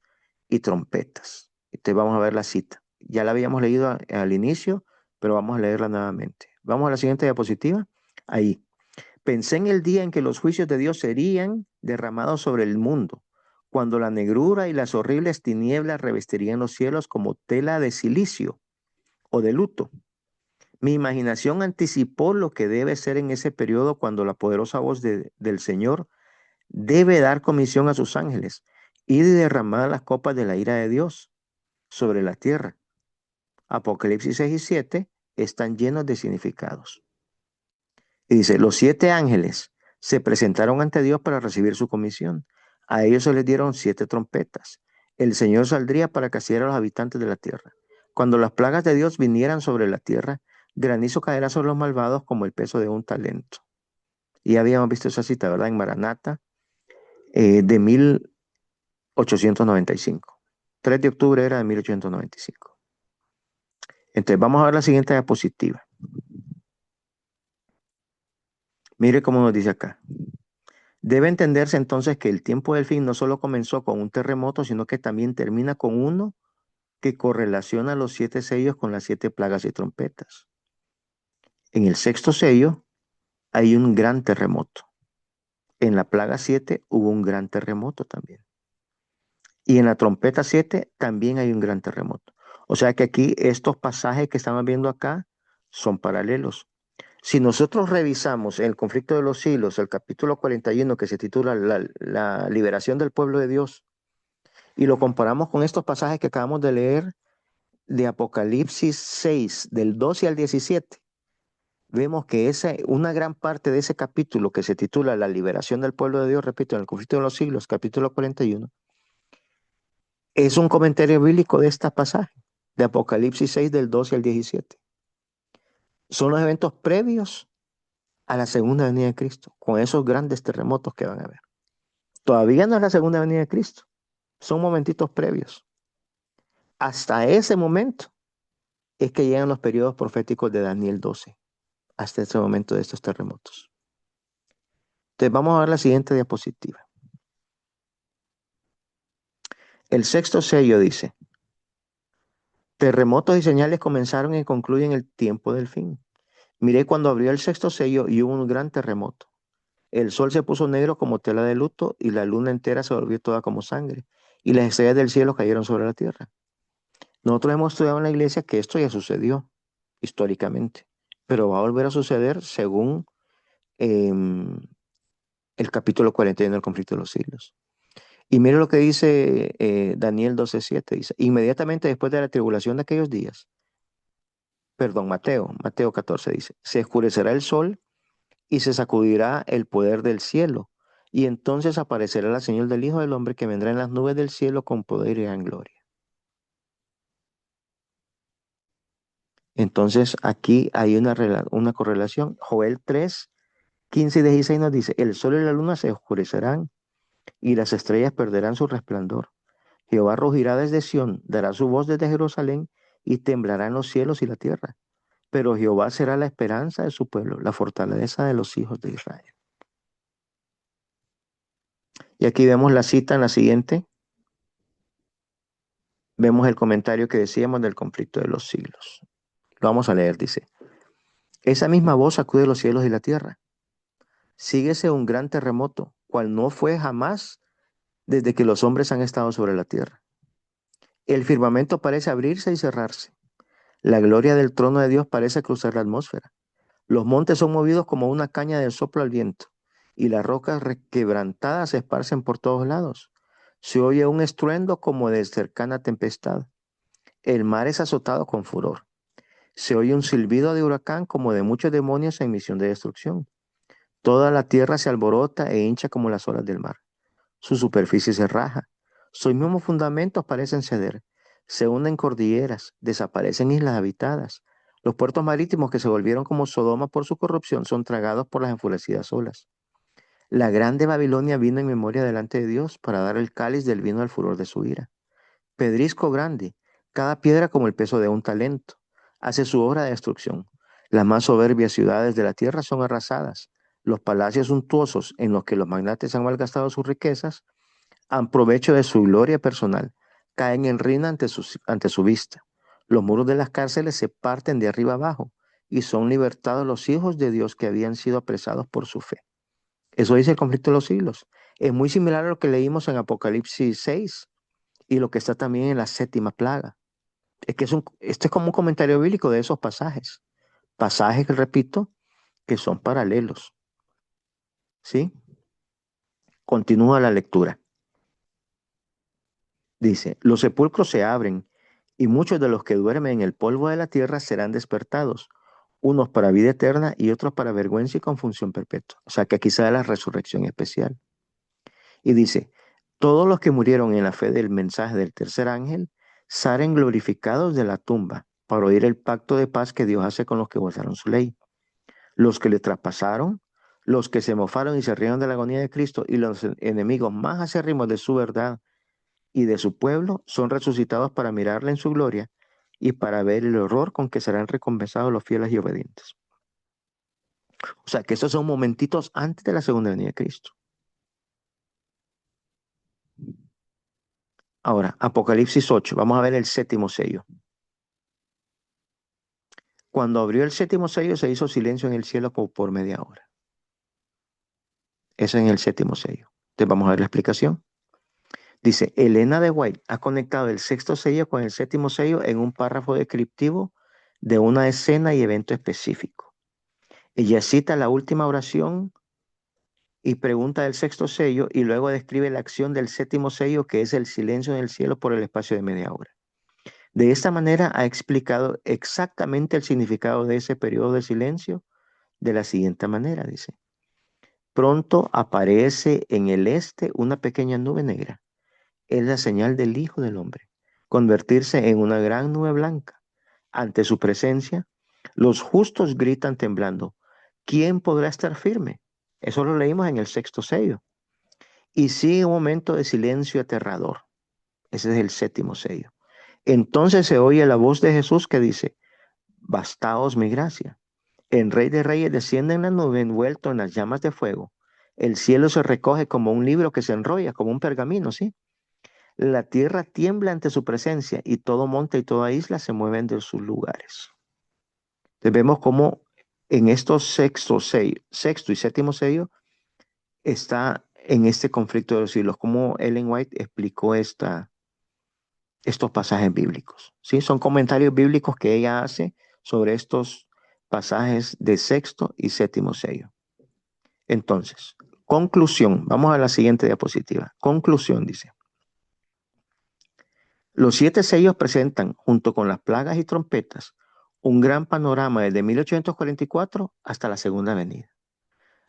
y trompetas. Entonces vamos a ver la cita. Ya la habíamos leído al inicio, pero vamos a leerla nuevamente. Vamos a la siguiente diapositiva. Ahí. Pensé en el día en que los juicios de Dios serían derramados sobre el mundo, cuando la negrura y las horribles tinieblas revestirían los cielos como tela de silicio o de luto. Mi imaginación anticipó lo que debe ser en ese periodo cuando la poderosa voz del Señor debe dar comisión a sus ángeles y de derramar las copas de la ira de Dios sobre la tierra. Apocalipsis 6 y 7 están llenos de significados. Y dice: los 7 ángeles se presentaron ante Dios para recibir su comisión. A ellos se les dieron 7 trompetas. El Señor saldría para castigar a los habitantes de la tierra. Cuando las plagas de Dios vinieran sobre la tierra, granizo caerá sobre los malvados como el peso de un talento. Y habíamos visto esa cita, ¿verdad? En Maranata, de 1895. 3 de octubre era de 1895. Entonces, vamos a ver la siguiente diapositiva. Mire cómo nos dice acá. Debe entenderse entonces que el tiempo del fin no solo comenzó con un terremoto, sino que también termina con uno que correlaciona los 7 sellos con las 7 plagas y trompetas. En el sexto sello hay un gran terremoto. En la plaga 7 hubo un gran terremoto también. Y en la trompeta 7 también hay un gran terremoto. O sea que aquí estos pasajes que estamos viendo acá son paralelos. Si nosotros revisamos el conflicto de los siglos, el capítulo 41 que se titula la liberación del pueblo de Dios, y lo comparamos con estos pasajes que acabamos de leer de Apocalipsis 6, del 12 al 17, vemos que una gran parte de ese capítulo que se titula la liberación del pueblo de Dios, repito, en el conflicto de los siglos, capítulo 41, es un comentario bíblico de este pasaje, de Apocalipsis 6, del 12 al 17. Son los eventos previos a la segunda venida de Cristo, con esos grandes terremotos que van a haber. Todavía no es la segunda venida de Cristo, son momentitos previos. Hasta ese momento es que llegan los periodos proféticos de Daniel 12, hasta ese momento de estos terremotos. Entonces vamos a ver la siguiente diapositiva. El sexto sello dice, terremotos y señales comenzaron y concluyen el tiempo del fin. Miré cuando abrió el sexto sello y hubo un gran terremoto. El sol se puso negro como tela de luto y la luna entera se volvió toda como sangre y las estrellas del cielo cayeron sobre la tierra. Nosotros hemos estudiado en la iglesia que esto ya sucedió históricamente, pero va a volver a suceder según em, el capítulo 41 del conflicto de los siglos. Y mire lo que dice Daniel 12:7, dice, inmediatamente después de la tribulación de aquellos días, perdón, Mateo 14 dice, se oscurecerá el sol y se sacudirá el poder del cielo, y entonces aparecerá la señal del Hijo del Hombre que vendrá en las nubes del cielo con poder y gran gloria. Entonces aquí hay una correlación. Joel 3:15 y 16 nos dice, el sol y la luna se oscurecerán y las estrellas perderán su resplandor. Jehová rugirá desde Sión, dará su voz desde Jerusalén y temblarán los cielos y la tierra. Pero Jehová será la esperanza de su pueblo, la fortaleza de los hijos de Israel. Y aquí vemos la cita en la siguiente. Vemos el comentario que decíamos del conflicto de los siglos. Lo vamos a leer, dice. Esa misma voz sacude los cielos y la tierra. Síguese un gran terremoto, cual no fue jamás desde que los hombres han estado sobre la tierra. El firmamento parece abrirse y cerrarse. La gloria del trono de Dios parece cruzar la atmósfera. Los montes son movidos como una caña de soplo al viento, y las rocas requebrantadas se esparcen por todos lados. Se oye un estruendo como de cercana tempestad. El mar es azotado con furor. Se oye un silbido de huracán como de muchos demonios en misión de destrucción. Toda la tierra se alborota e hincha como las olas del mar. Su superficie se raja. Sus mismos fundamentos parecen ceder. Se hunden cordilleras, desaparecen islas habitadas. Los puertos marítimos que se volvieron como Sodoma por su corrupción son tragados por las enfurecidas olas. La grande Babilonia vino en memoria delante de Dios para dar el cáliz del vino al furor de su ira. Pedrisco grande, cada piedra como el peso de un talento, hace su obra de destrucción. Las más soberbias ciudades de la tierra son arrasadas. Los palacios suntuosos en los que los magnates han malgastado sus riquezas, han provecho de su gloria personal, caen en ruina ante su vista. Los muros de las cárceles se parten de arriba abajo y son libertados los hijos de Dios que habían sido apresados por su fe. Eso dice el conflicto de los siglos. Es muy similar a lo que leímos en Apocalipsis 6 y lo que está también en la séptima plaga. Es que este es como un comentario bíblico de esos pasajes. Pasajes que repito, que son paralelos. ¿Sí? Continúa la lectura. Dice, los sepulcros se abren y muchos de los que duermen en el polvo de la tierra serán despertados, unos para vida eterna y otros para vergüenza y confusión perpetua. O sea que aquí se da la resurrección especial. Y dice, todos los que murieron en la fe del mensaje del tercer ángel salen glorificados de la tumba para oír el pacto de paz que Dios hace con los que guardaron su ley. Los que le traspasaron, los que se mofaron y se rieron de la agonía de Cristo y los enemigos más acérrimos de su verdad y de su pueblo son resucitados para mirarle en su gloria y para ver el horror con que serán recompensados los fieles y obedientes. O sea que esos son momentitos antes de la segunda venida de Cristo. Ahora, Apocalipsis 8, vamos a ver el séptimo sello. Cuando abrió el séptimo sello se hizo silencio en el cielo por media hora. Eso en el séptimo sello. Entonces vamos a ver la explicación. Dice, Elena de White ha conectado el sexto sello con el séptimo sello en un párrafo descriptivo de una escena y evento específico. Ella cita la última oración y pregunta del sexto sello y luego describe la acción del séptimo sello, que es el silencio en el cielo por el espacio de media hora. De esta manera ha explicado exactamente el significado de ese periodo de silencio de la siguiente manera, dice. Pronto aparece en el este una pequeña nube negra. Es la señal del Hijo del Hombre, convertirse en una gran nube blanca. Ante su presencia, los justos gritan temblando, ¿quién podrá estar firme? Eso lo leímos en el sexto sello. Y sigue un momento de silencio aterrador. Ese es el séptimo sello. Entonces se oye la voz de Jesús que dice, bastaos mi gracia. El Rey de Reyes desciende en la nube envuelto en las llamas de fuego. El cielo se recoge como un libro que se enrolla, como un pergamino, ¿sí? La tierra tiembla ante su presencia y todo monte y toda isla se mueven de sus lugares. Entonces vemos cómo en estos sexto y séptimo sello está en este conflicto de los siglos, como Ellen White explicó estos pasajes bíblicos. ¿Sí? Son comentarios bíblicos que ella hace sobre estos pasajes de sexto y séptimo sello. Entonces, conclusión, vamos a la siguiente diapositiva. Conclusión, dice. Los 7 sellos presentan, junto con las plagas y trompetas, un gran panorama desde 1844 hasta la Segunda Venida.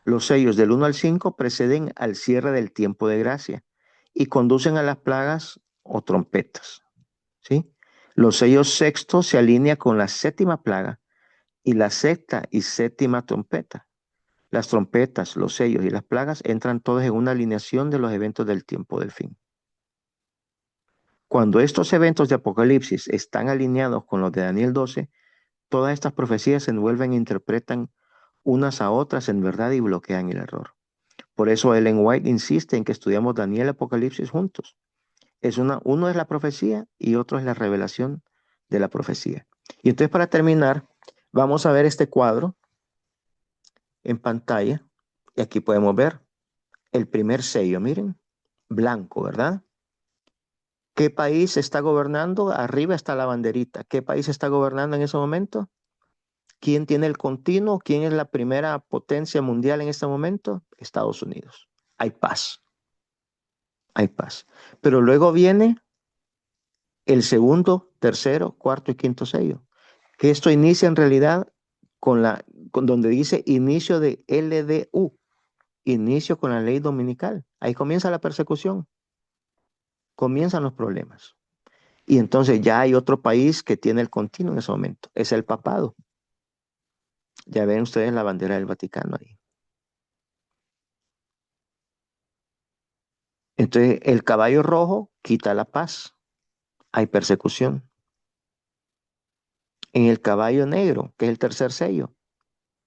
Los sellos del 1 al 5 preceden al cierre del tiempo de gracia y conducen a las plagas o trompetas. ¿Sí? Los sellos sexto se alinea con la séptima plaga y la sexta y séptima trompeta. Las trompetas, los sellos y las plagas entran todos en una alineación de los eventos del tiempo del fin. Cuando estos eventos de Apocalipsis están alineados con los de Daniel 12, todas estas profecías se envuelven e interpretan unas a otras en verdad y bloquean el error. Por eso Ellen White insiste en que estudiamos Daniel y Apocalipsis juntos. Uno es la profecía y otro es la revelación de la profecía. Y entonces para terminar, vamos a ver este cuadro en pantalla. Y aquí podemos ver el primer sello, miren, blanco, ¿verdad? ¿Qué país está gobernando? Arriba está la banderita. ¿Qué país está gobernando en ese momento? ¿Quién tiene el continuo? ¿Quién es la primera potencia mundial en este momento? Estados Unidos. Hay paz, hay paz. Pero luego viene el segundo, tercero, cuarto y quinto sello. Que esto inicia en realidad con donde dice inicio de LDU, inicio con la ley dominical. Ahí comienza la persecución, comienzan los problemas. Y entonces ya hay otro país que tiene el continuo en ese momento, es el papado. Ya ven ustedes la bandera del Vaticano ahí. Entonces el caballo rojo quita la paz, hay persecución. En el caballo negro, que es el tercer sello,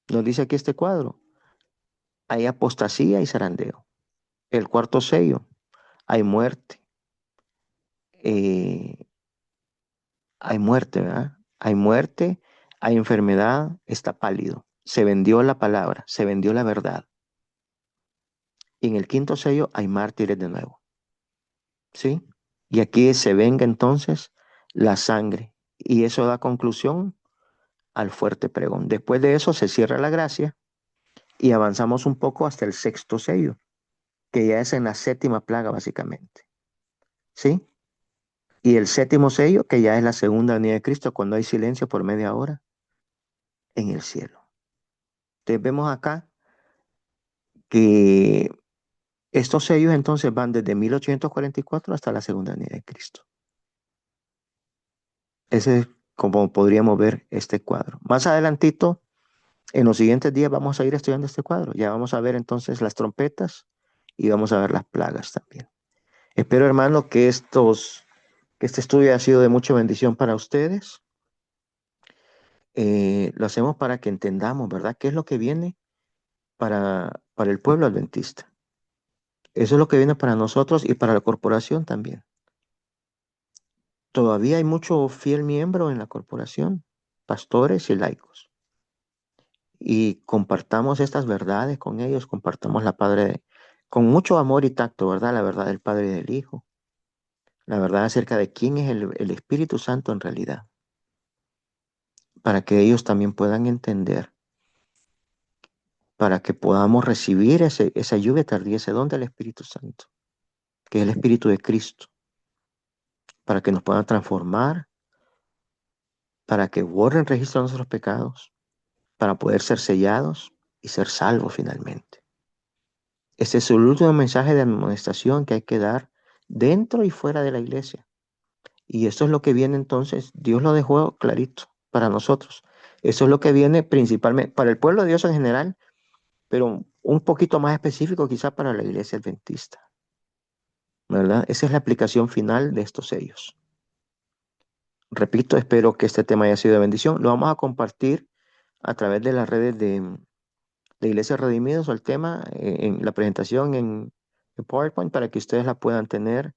nos dice aquí este cuadro, hay apostasía y zarandeo. El cuarto sello, hay muerte. eh, hay muerte, ¿verdad? Hay muerte, hay enfermedad, está pálido. Se vendió la palabra, se vendió la verdad. Y en el quinto sello hay mártires de nuevo, ¿sí? Y aquí se venga entonces la sangre. Y eso da conclusión al fuerte pregón. Después de eso se cierra la gracia y avanzamos un poco hasta el sexto sello, que ya es en la séptima plaga básicamente, ¿sí? Y el séptimo sello, que ya es la segunda venida de Cristo, cuando hay silencio por media hora en el cielo. Entonces vemos acá que estos sellos entonces van desde 1844 hasta la segunda venida de Cristo. Ese es como podríamos ver este cuadro. Más adelantito, en los siguientes días vamos a ir estudiando este cuadro. Ya vamos a ver entonces las trompetas y vamos a ver las plagas también. Espero, hermano, que este estudio haya sido de mucha bendición para ustedes. Lo hacemos para que entendamos, ¿verdad? ¿Qué es lo que viene para el pueblo adventista? Eso es lo que viene para nosotros y para la corporación también. Todavía hay mucho fiel miembro en la corporación, pastores y laicos. Y compartamos estas verdades con ellos, compartamos con mucho amor y tacto, ¿verdad? La verdad del Padre y del Hijo, la verdad acerca de quién es el Espíritu Santo en realidad, para que ellos también puedan entender, para que podamos recibir esa lluvia tardía, ese don del Espíritu Santo, que es el Espíritu de Cristo, para que nos puedan transformar, para que borren registro de nuestros pecados, para poder ser sellados y ser salvos finalmente. Este es el último mensaje de amonestación que hay que dar dentro y fuera de la iglesia. Y esto es lo que viene entonces, Dios lo dejó clarito para nosotros. Eso es lo que viene principalmente para el pueblo de Dios en general, pero un poquito más específico quizá para la iglesia adventista, ¿verdad? Esa es la aplicación final de estos sellos. Repito, espero que este tema haya sido de bendición. Lo vamos a compartir a través de las redes de Iglesia Redimidos o el tema en la presentación en PowerPoint para que ustedes la puedan tener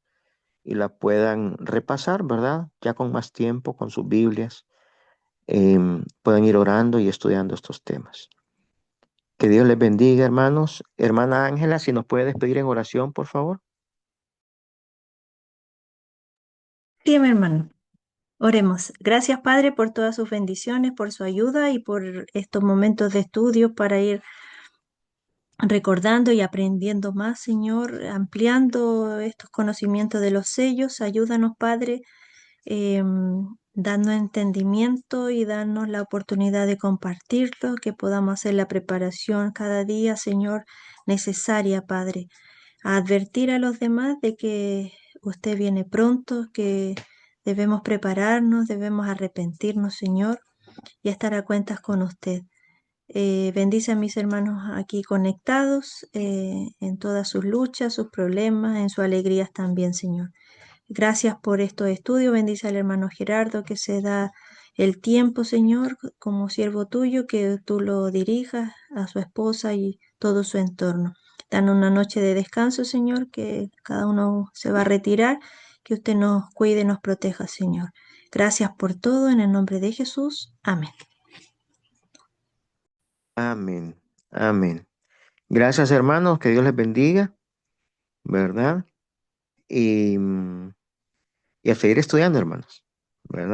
y la puedan repasar, ¿verdad? Ya con más tiempo, con sus Biblias, puedan ir orando y estudiando estos temas. Que Dios les bendiga, hermanos. Hermana Ángela, si nos puede despedir en oración, por favor. Sí, mi hermano. Oremos. Gracias, Padre, por todas sus bendiciones, por su ayuda y por estos momentos de estudio para ir recordando y aprendiendo más, Señor, ampliando estos conocimientos de los sellos. Ayúdanos, Padre, dando entendimiento y darnos la oportunidad de compartirlo, que podamos hacer la preparación cada día, Señor, necesaria, Padre, a advertir a los demás de que usted viene pronto, que debemos prepararnos, debemos arrepentirnos, Señor, y estar a cuentas con usted. Bendice a mis hermanos aquí conectados en todas sus luchas, sus problemas, en sus alegrías también, Señor. Gracias por estos estudios. Bendice al hermano Gerardo que se da el tiempo, Señor, como siervo tuyo, que tú lo dirijas a su esposa y todo su entorno. Dan una noche de descanso, Señor, que cada uno se va a retirar, que usted nos cuide y nos proteja, Señor. Gracias por todo, en el nombre de Jesús. Amén. Amén. Amén. Gracias, hermanos. Que Dios les bendiga, ¿verdad? Y, y a seguir estudiando, hermanos, ¿verdad?